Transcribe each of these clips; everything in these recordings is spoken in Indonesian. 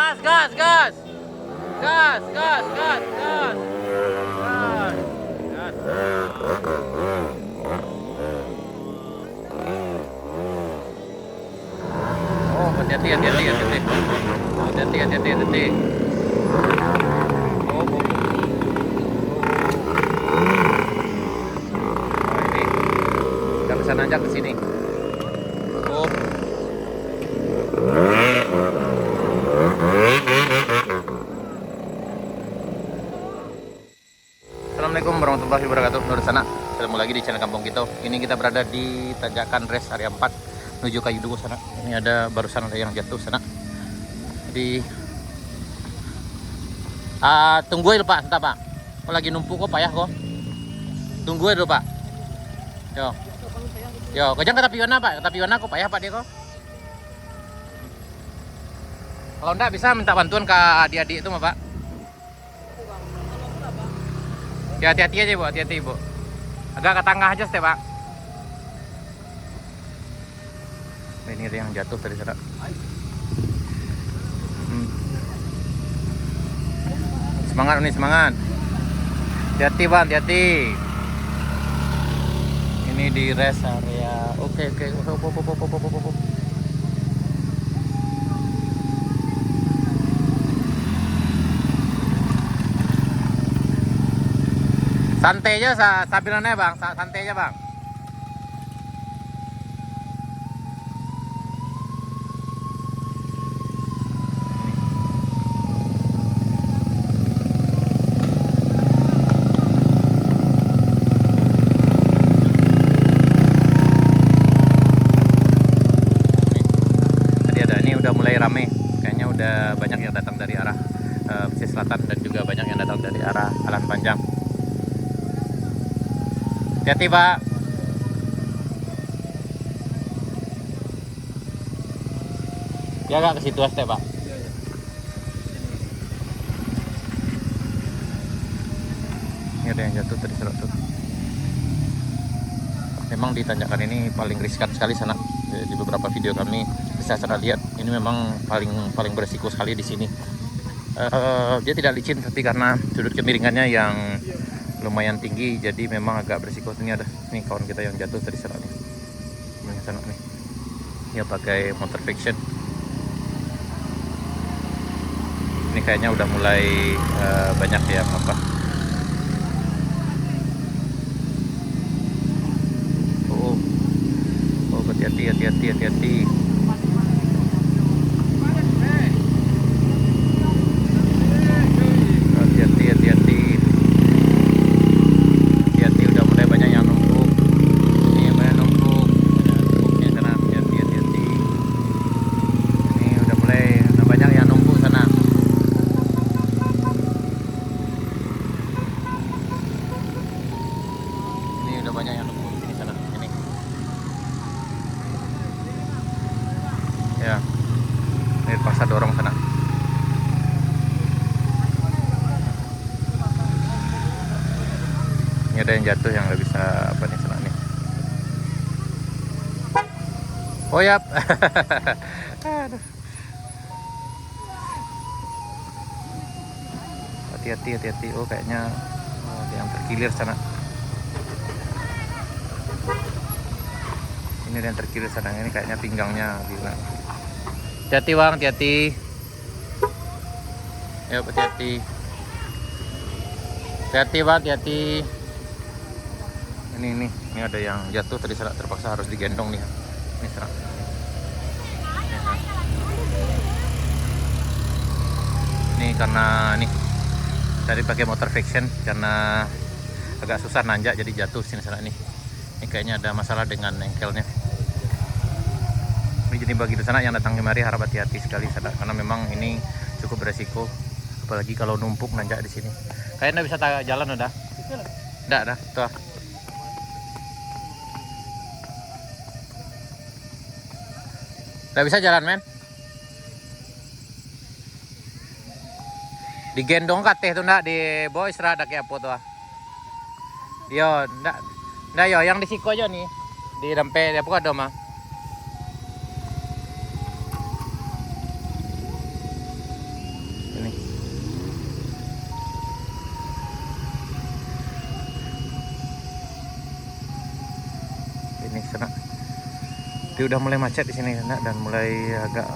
gas, gas, gas. Gas, gas, gas, gas. Gas, gas. Oh, hati-hati, hati-hati, hati-hati. Hati-hati, hati-hati, hati-hati. Oh, oh, oh. Oh, ini. Kita bisa nanjak ke sini. Oh. Assalamualaikum warahmatullahi wabarakatuh. Menurut sana, ketemu lagi di channel Kampung Kita. Ini kita berada di tanjakan res area 4 menuju Kayu Duku sana. Ini ada barusan ada yang jatuh sana. Jadi tungguin Pak, entah Pak. Kok lagi numpuk kok payah kok. Tungguin dulu Pak. Yo. Yo, kejang ke tapi warna Pak. Ke tapi warna kok payah Pak dia kok. Kalau enggak bisa minta bantuan ke adik-adik itu mah Pak. Ya hati-hati aja Bu, hati-hati Bu. Agak ke tengah aja Pak. Nah, ini ada yang jatuh tadi sana. Semangat nih, semangat. Hati-hati Bang, hati-hati. Ini di rest area. Oke. Santai aja sambilannya Bang, santai aja Bang. Udah mulai rame, kayaknya udah banyak yang datang dari arah pesisir selatan dan juga banyak yang datang dari arah Alan Panjang. Hati-hati Pak. Ya agak ke situ aja Pak. Ini ada yang jatuh tadi tuh. Memang di tanjakan ini paling riskan sekali sana. Di beberapa video kami bisa saya lihat ini memang paling beresiko sekali di sini. Dia tidak licin tapi karena sudut kemiringannya yang lumayan tinggi jadi memang agak beresiko. Ini ada nih kawan kita yang jatuh tadi sana nih. Ini sana nih. Dia pakai motor fiction. Ini kayaknya udah mulai banyak yang apa? Hati-hati. Hati-hati. Hati-hati udah mulai banyak yang numpuk. Ini banyak numpuk. Numpuknya sana. Hati-hati. Ini udah mulai banyak yang numpuk sana. Ini udah banyak yang numpuk di sini sana. Ini. Ya, ini paksa dorong sana. Ini ada yang jatuh yang nggak bisa apa nih sana nih. Oh ya. Hati-hati. Oh kayaknya ada yang terkilir sana. Ini ada yang terkilir sana. Ini kayaknya pinggangnya gila. Hati-hati Bang, hati-hati. Ya, hati-hati. Hati-hati Bang, hati-hati. Ini ada yang jatuh tadi sana, terpaksa harus digendong nih. Ini sana. Ini karena nih tadi pakai motor fiction karena agak susah nanjak jadi jatuh sini sana nih. Ini kayaknya ada masalah dengan engkelnya. Jadi bagi di sana yang datang kemari harap hati-hati sekali sana karena memang ini cukup beresiko apalagi kalau numpuk nanjak di sini. Kayaknya bisa jalan udah. Udah tuh. Udah bisa jalan men. Digendong kateh tuh ndak di bawa istirahat kayak apa tuh. Yo ndak yo yang di siko aja nih. Di dampe apa ada mah. Jadi udah mulai macet di sini sana, dan mulai agak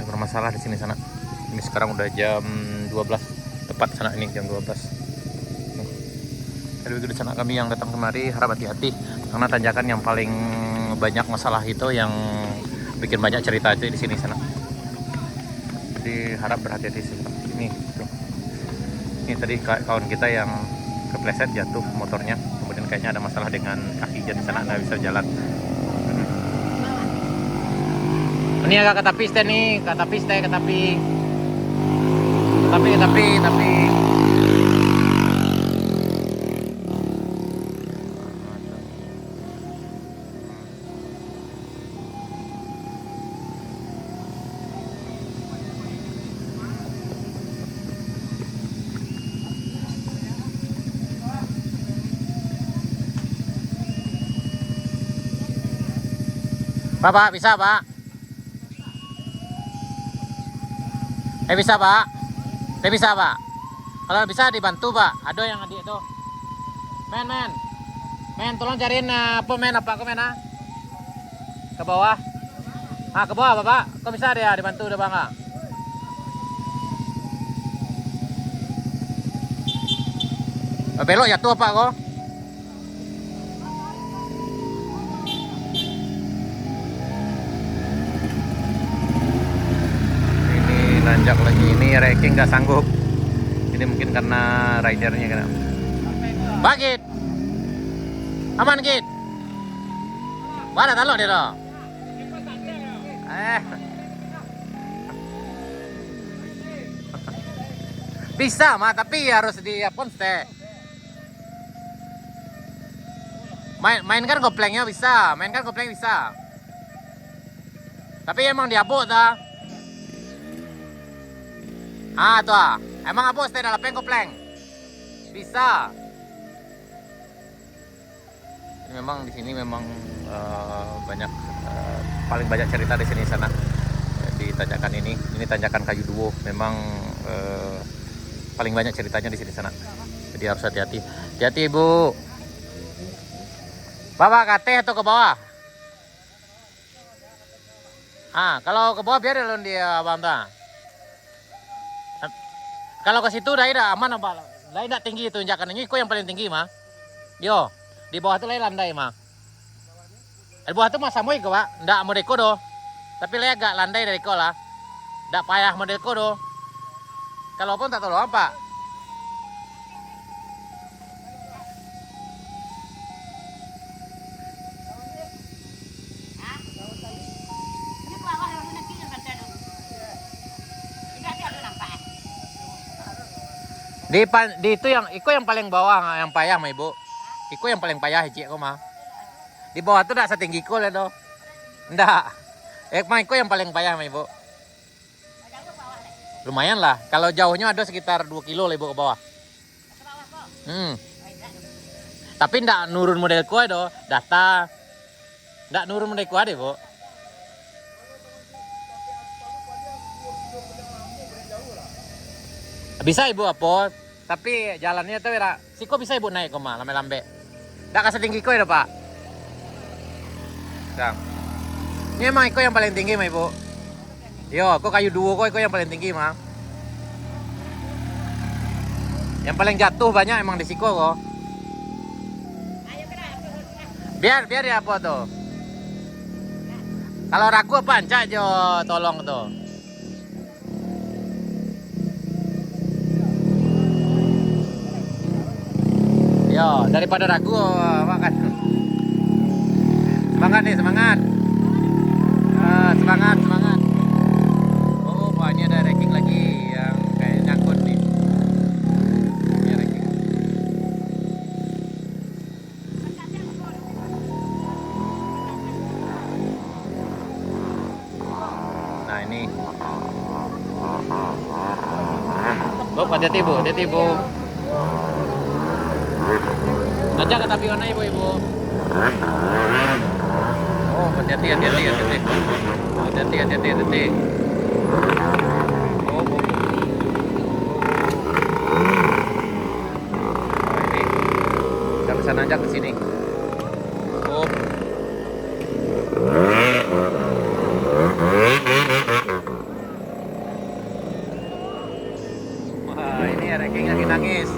bermasalah di sini sana. Ini sekarang udah jam 12 tepat sana, ini jam 12. Jadi di sana kami yang datang kemari harap hati-hati, karena tanjakan yang paling banyak masalah itu, yang bikin banyak cerita itu di sini sana. Jadi harap berhati-hati sih. Ini tadi kawan kita yang kepleset jatuh motornya, kemudian kayaknya ada masalah dengan kaki di sana, nggak bisa jalan. Ini agak ketapis teh nih, ketapis. Pak, bisa Pak? Bisa Pak? Bisa Pak? Kalau bisa dibantu Pak, ada yang adik itu. Men, tolong cariin apa ke bawah. Ke bawah Bapak, kok bisa dia dibantu udah Bang? Belok jatuh apa kok? Nanjak lagi, ini ranking nggak sanggup. Ini mungkin karena ridernya kena. Pak Git, aman Git. Mana talok dia loh? Bisa mah, tapi harus di ponste. Mainkan goplengnya bisa, Tapi emang diabuk dah. Tuh. Emang apa stay dalam kopleng? Bisa. Memang di sini memang banyak paling banyak cerita di sini sana. Di tanjakan ini tanjakan Kayu Duo. Memang paling banyak ceritanya di sini sana. Jadi harus hati-hati. Hati-hati Ibu. Bawa ke atas atau ke bawah? Kalau ke bawah biar dia bantah. Kalau ke situ dah aman apa? Lain tidak tinggi itu tanjakannya, itu yang paling tinggi mah. Yo, di bawah itu lain landai mah. Di bawah itu mah samui ke Pak, ndak mau deko do. Tapi lain agak landai dari ko lah. Ndak payah mau deko do. Kalau pun tak tahu apa. Di itu yang paling bawah yang payah mah Ibu. Iko yang paling payah hiji aku mah. Di bawah tuh enggak setinggi ko le do. Enggak. Mah iko yang paling payah mah Ibu. Lumayan lah. Kalau jauhnya ada sekitar 2 kilo lah Ibu ke bawah. Tapi enggak nurun model ko do, data. Enggak nurun model ko deh, Bu. Bisa Ibu apa? Tapi jalannya tuh siko bisa Ibu naik koma lambe-lambe. Enggak kasih tinggi ko ya Pak. Nah. Ini emang iko yang paling tinggi mah Ibu. Yo, kok Kayu Duo kok iko yang paling tinggi mah. Yang paling jatuh banyak emang di siko kok. Biar ya apa tuh. Kalau ragu apa ancak jo tolong tuh. Yo, daripada ragu makan. Semangat nih, semangat. Semangat. Oh, Pak, ini ada ranking lagi yang kayak nyangkut nih. Ini ranking. Nah, ini. Bu, hati-hati Bu. Ajak ke tapi mana Ibu. Oh, hati-hati. Oh, ini nggak bisa nanjak ke sini. Oh. Ini ranking lagi nangis.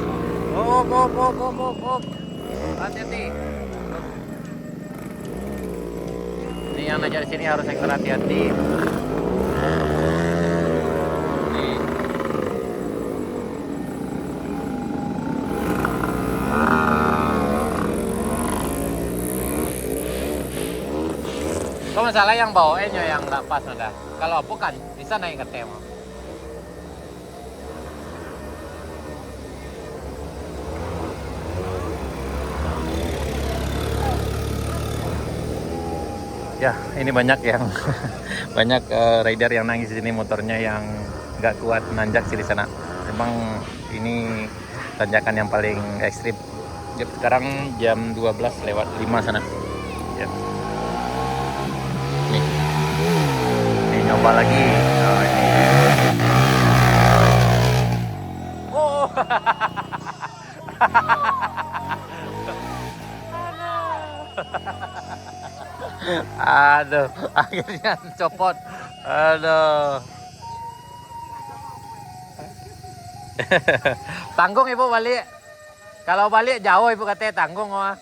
Op. Hati-hati. Ini yang naik di sini harus ekstra hati-hati. Nih. Kok masalah yang bawainnya yang nggak pas ada. Kalau aku kan bisa naik ke tema. Ya, ini banyak yang banyak rider yang nangis di sini, motornya yang nggak kuat nanjak sih di sana. Memang ini tanjakan yang paling ekstrim. Sekarang jam 12:05 sana. Ya. Ini nyoba lagi. Oh, ini. Oh. Aduh, akhirnya copot. Aduh. Tanggung ibu balik. Kalau balik jauh ibu katanya tanggung wah.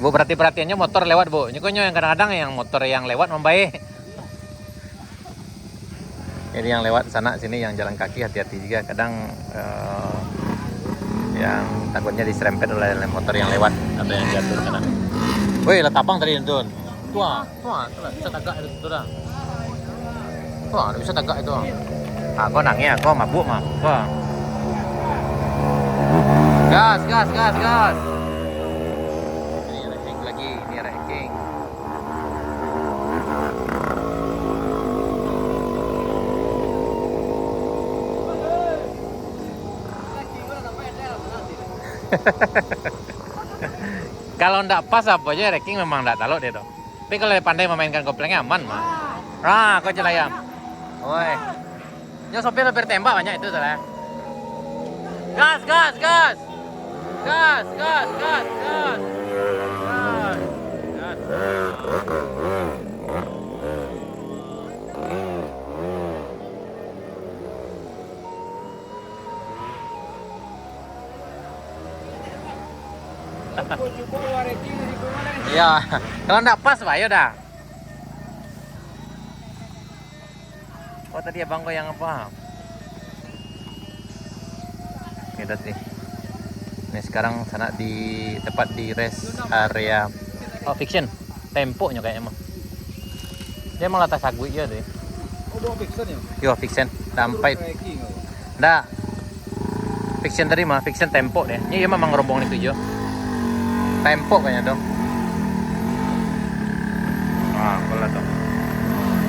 Bu, berarti perhatiannya motor lewat, Bu. Nyukunya yang kadang-kadang yang motor yang lewat membaik. Jadi yang lewat sana sini yang jalan kaki hati-hati juga. Kadang yang takutnya diserempet oleh motor yang lewat atau yang jatuh sana. Woi, lah tabang tadi itu. Tuh, bisa tagak itu dah. Tuh, bisa tagak itu. Aku nangis, aku mabuk mah. Wah. Gas. Ini ranking. Kalau ndak pas apa aja ranking memang ndak taluk dia tuh. Tapi kalau pandai memainkan koplengnya aman mah. Kau celayam. Woi. Nyo sopir lebih tembak banyak itu tuh lah. Gas. Iya, kalau nggak pas pak, ya udah. Oh tadi abang kau yang apa? Oke, nih. Ini sekarang sana di tepat di rest area fiction temponya kayaknya mah. Dia malah tas agui aja deh. Oh, bawa fiction ya? Yo, fiction sampai. Nggak. Fiction tadi mah, fiction tempo deh. Ini memang rombongan itu jo. Tempo kayaknya dong. Wah, bola dong.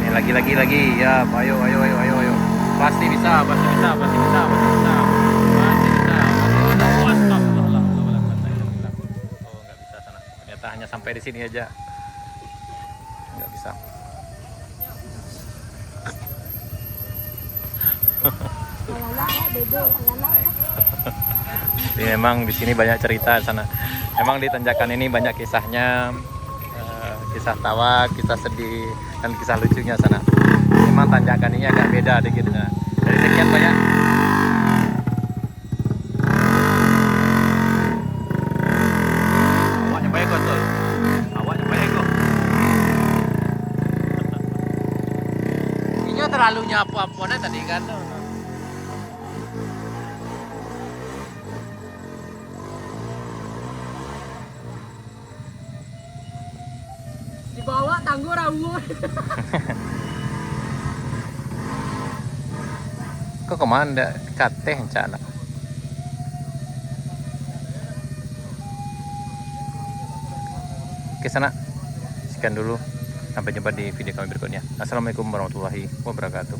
Ini lagi. Ya, ayo. Pasti bisa. Oh, nggak bisa sana. Ternyata hanya sampai di sini aja. Nggak bisa. Jadi memang di sini banyak cerita sana. Memang di tanjakan ini banyak kisahnya, kisah tawa, kisah sedih, dan kisah lucunya sana. Memang tanjakan ini agak beda dikit. Dari sekian banyak. Awaknya baik betul. Ini terlalu nyapu tadi kan. Dibawa tangguh rambut. Kok kemana kateh cana? Oke sana. Sekian dulu. Sampai jumpa di video kami berikutnya. Assalamualaikum warahmatullahi wabarakatuh.